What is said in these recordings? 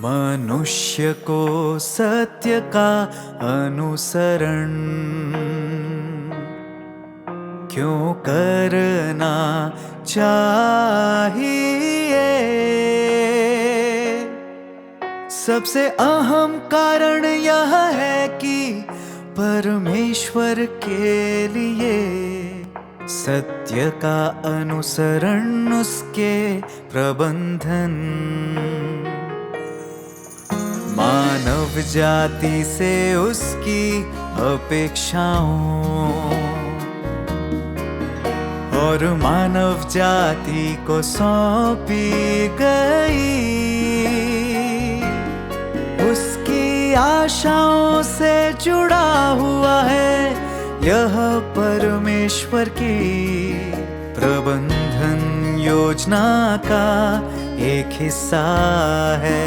मनुष्य को सत्य का अनुसरण क्यों करना चाहिए। सबसे अहम कारण यह है कि परमेश्वर के लिए सत्य का अनुसरण, उसके प्रबंधन मानव जाति से उसकी अपेक्षाओं और मानव जाति को सौंपी गई उसकी आशाओं से जुड़ा हुआ है यह परमेश्वर की प्रबंधन योजना का एक हिस्सा है।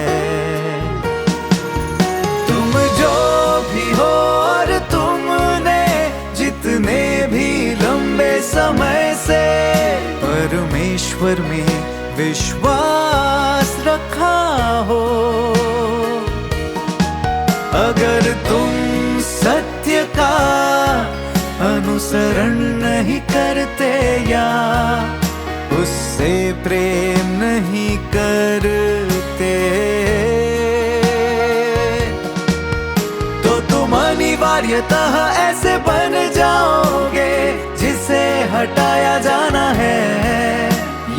तुम जो भी हो और तुमने जितने भी लंबे समय से परमेश्वर में विश्वास रखा हो, अगर तुम सत्य का अनुसरण नहीं करते या उससे प्रेम नहीं करते तो तुम अनिवार्यतः ऐसे बन जाओगे जिसे हटाया जाना है।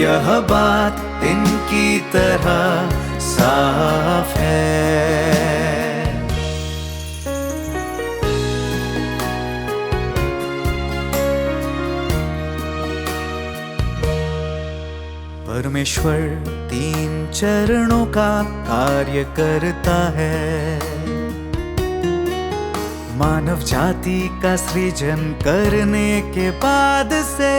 यह बात दिन की तरह साफ है। परमेश्वर 3 चरणों का कार्य करता है। मानव जाति का सृजन करने के बाद से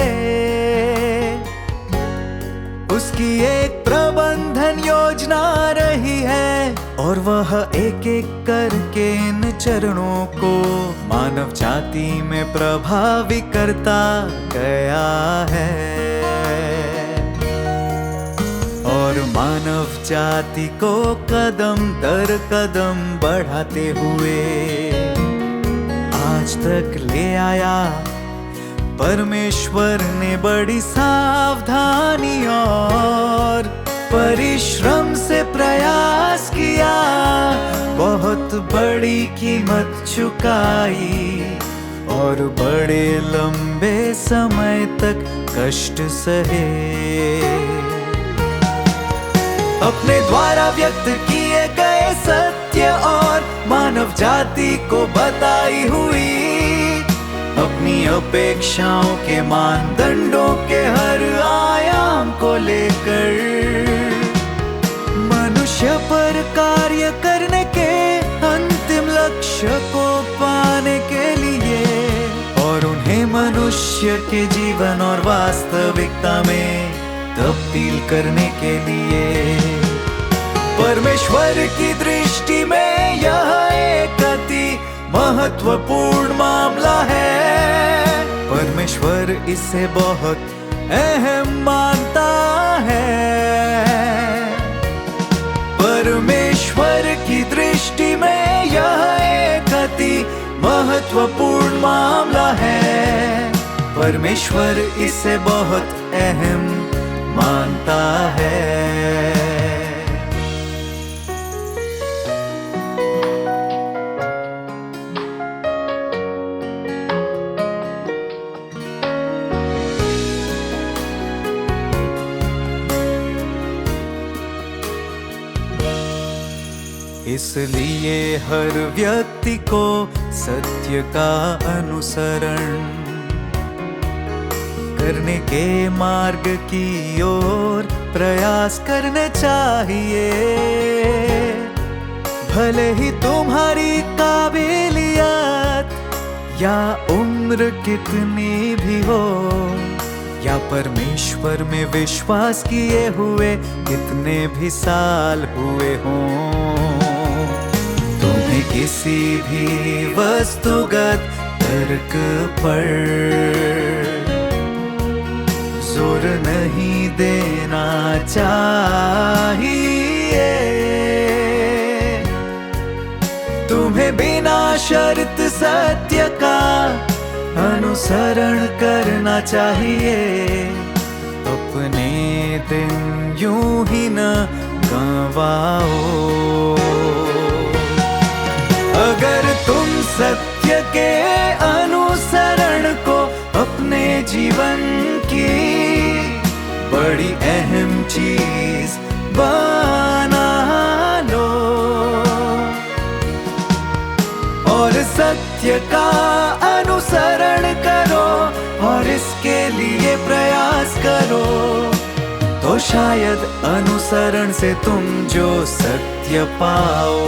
उसकी एक प्रबंधन योजना रही है और वह एक एक करके इन चरणों को मानव जाति में प्रभावी करता गया है और मानव जाति को कदम दर कदम बढ़ाते हुए आज तक ले आया। परमेश्वर ने बड़ी सावधानी और परिश्रम से प्रयास किया, बहुत बड़ी कीमत चुकाई और बड़े लंबे समय तक कष्ट सहे। अपने द्वारा व्यक्त किए गए सत्य और मानव जाति को बताई हुई अपनी अपेक्षाओं के मानदंडों के हर आयाम को लेकर मनुष्य पर कार्य करने के अंतिम लक्ष्य को पाने के लिए और उन्हें मनुष्य के जीवन और वास्तविकता में तब्दील करने के लिए परमेश्वर की दृष्टि में यह एक अति महत्वपूर्ण मामला है। परमेश्वर इसे बहुत अहम मानता है। परमेश्वर की दृष्टि में यह एक अति महत्वपूर्ण मामला है। परमेश्वर इसे बहुत अहम मानता है। इसलिए हर व्यक्ति को सत्य का अनुसरण करने के मार्ग की ओर प्रयास करने चाहिए। भले ही तुम्हारी काबिलियत या उम्र कितनी भी हो या परमेश्वर में विश्वास किए हुए कितने भी साल हुए हों, तुम्हें किसी भी वस्तुगत तर्क पर जोर नहीं देना चाहिए। शर्त सत्य का अनुसरण करना चाहिए। अपने दिन यूं ही न गंवाओ। अगर तुम सत्य के अनुसरण को अपने जीवन की बड़ी अहम चीज बना लो और सत्य का अनुसरण करो और इसके लिए प्रयास करो, तो शायद अनुसरण से तुम जो सत्य पाओ।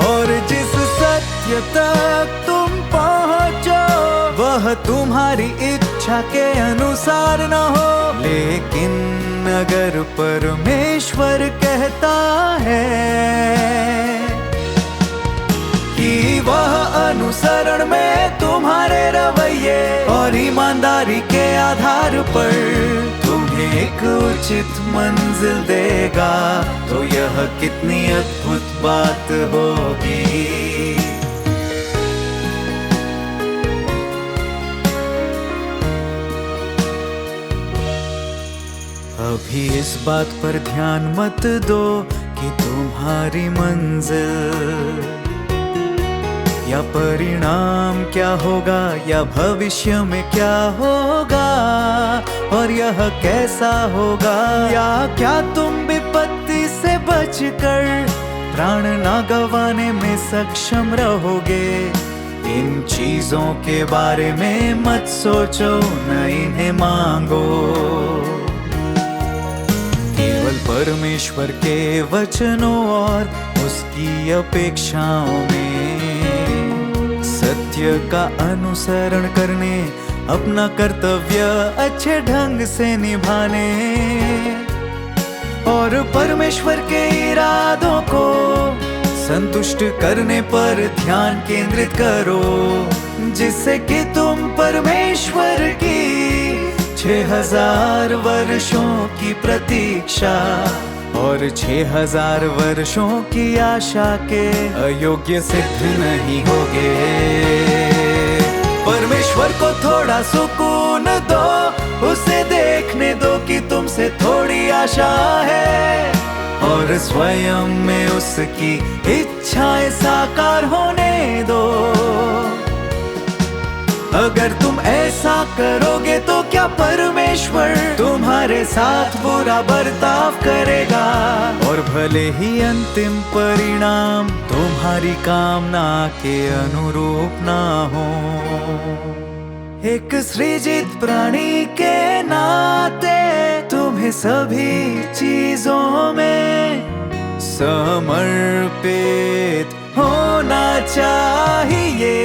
और जिस सत्य तक तुम पहुंचो वह तुम्हारी इच्छा के अनुसार न हो, लेकिन अगर परमेश्वर कहता है कि वह अनुसरण में तुम्हारे रवैये और ईमानदारी के आधार पर तुम्हें एक उचित मंजिल देगा, तो यह कितनी अद्भुत बात होगी। अभी इस बात पर ध्यान मत दो कि तुम्हारी मंजिल या परिणाम क्या होगा या भविष्य में क्या होगा और यह कैसा होगा, या क्या तुम विपत्ति से बचकर प्राण ना गंवाने में सक्षम रहोगे। इन चीजों के बारे में मत सोचो, न इन्हें मांगो। केवल परमेश्वर के वचनों और उसकी अपेक्षाओं में सत्य का अनुसरण करने, अपना कर्तव्य अच्छे ढंग से निभाने और परमेश्वर के इरादों को संतुष्ट करने पर ध्यान केंद्रित करो, जिससे कि तुम परमेश्वर की 6000 वर्षों की प्रतीक्षा और 6000 वर्षों की आशा के अयोग्य सिद्ध नहीं होगे। परमेश्वर को थोड़ा सुकून दो, उसे देखने दो कि तुमसे थोड़ी आशा है और स्वयं में उसकी इच्छाएं साकार होने दो। अगर तुम ऐसा करोगे तो क्या परमेश्वर तुम्हारे साथ बुरा बर्ताव करेगा, और भले ही अंतिम परिणाम तुम्हारी कामना के अनुरूप ना हो। एक सृजित प्राणी के नाते तुम्हें सभी चीजों में समर्पित होना चाहिए।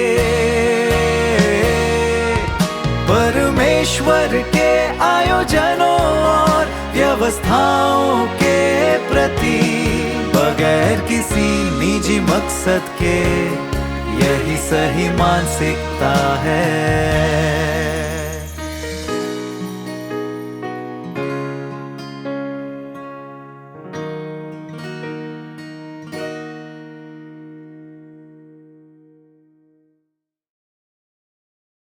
परमेश्वर के आयोजनों और व्यवस्थाओं के प्रति बगैर किसी निजी मकसद के यही सही मानसिकता है।